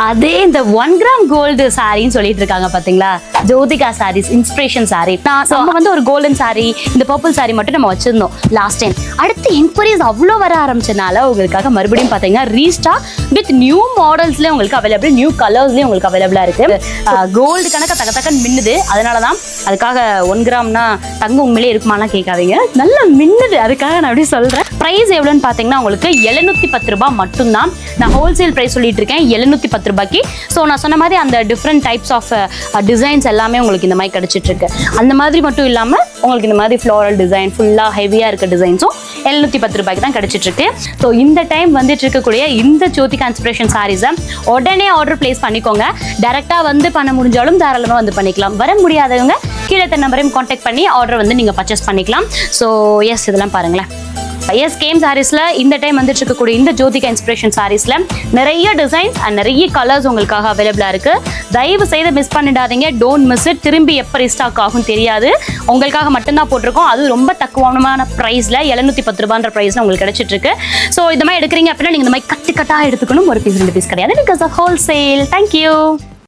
அதே இந்த 1 gram gold சாரின்னு சொல்லிட்டு இருக்காங்க பாத்தீங்களா, ஜோதிகா சாரீஸ் இன்ஸ்பிரேஷன் சாரி. நம்ம வந்து ஒரு கோல்டன் சாரி, இந்த பர்பிள் சாரி மட்டும் நம்ம வச்சிருந்தோம் லாஸ்ட் டைம். அடுத்து என்கொயரிஸ் அவ்வளோ வர ஆரம்பிச்சனால உங்களுக்காக மறுபடியும் பாத்தீங்கன்னா ரீஸ்டாக் வித் நியூ மாடல்ஸ்லயே உங்களுக்கு அவைலபிள், நியூ கலர்ஸ்லயும் உங்களுக்கு அவைலபிளா இருக்கு. கோல்டு கணக்க தக்கன்னு மின்னுது, அதனாலதான் அதுக்காக 1 கிராம்னா தங்கம் உண்மையிலே இருக்குமாலாம் கேட்காதீங்க, நல்லா மின்னுது, அதுக்காக நான் அப்படி சொல்றேன். பிரைஸ் எவ்வளோன்னு பாத்தீங்கன்னா உங்களுக்கு 710 ரூபாய் மட்டும்தான். நான் ஹோல்சேல் பிரைஸ் சொல்லிட்டு இருக்கேன் 710 ரூபாய்க்கு. ஸோ நான் சொன்ன மாதிரி அந்த டிஃப்ரெண்ட் டைப்ஸ் ஆஃப் டிசைன்ஸ் எல்லாமே உங்களுக்கு இந்த மாதிரி கிடைச்சிட்டு இருக்கு. அந்த மாதிரி மட்டும் இல்லாம உங்களுக்கு இந்த மாதிரி ஃப்ளோரல் டிசைன் ஃபுல்லா ஹெவியா இருக்க டிசைன்ஸும் 710 ரூபாய்க்கு தான் கிடைச்சிட்டு இருக்கு. ஸோ இந்த டைம் வந்துட்டு இருக்கக்கூடிய இந்த ஜோதிகா இன்ஸ்பிரேஷன் சாரீஸை உடனே ஆர்டர் பிளேஸ் பண்ணிக்கோங்க. டைரக்டா வந்து பண்ண முடிஞ்சாலும் தாராளமா வந்து பண்ணிக்கலாம். வர முடியாதவங்க கீழே நம்பரையும் கான்டாக்ட் பண்ணி ஆர்டர் வந்து நீங்க பர்ச்சேஸ் பண்ணிக்கலாம். ஸோ எஸ், இதெல்லாம் பாருங்களேன். எஸ், கேம் சாரீஸ்ல இந்த டைம் வந்துட்டு இருக்கக்கூடிய இந்த ஜோதிகா இன்ஸ்பிரேஷன் சாரீஸ்ல நிறைய டிசைன்ஸ் அண்ட் நிறைய கலர்ஸ் உங்களுக்காக அவைலபிளா இருக்கு. தயவு செய்து மிஸ் பண்ணிடாதீங்க, டோன்ட் மிஸ் இட். திரும்பி எப்போ ரீஸ்டாக் ஆகும் தெரியாது, உங்களுக்காக மட்டும்தான் போட்டிருக்கோம். அது ரொம்ப தக்குவான பிரைஸ்ல 710 ரூபான்ற பிரைஸ்ல உங்களுக்கு கிடைச்சிட்டு இருக்கு. ஸோ இந்த மாதிரி எடுக்கிறீங்க அப்படின்னா நீங்க இந்த மாதிரி கட்டு கட்டா எடுத்துக்கணும், ஒரு பீஸ் 2 பீஸ் கிடையாது, பிகாஸ் ஆஃப் ஹோல்சேல். தேங்க்யூ.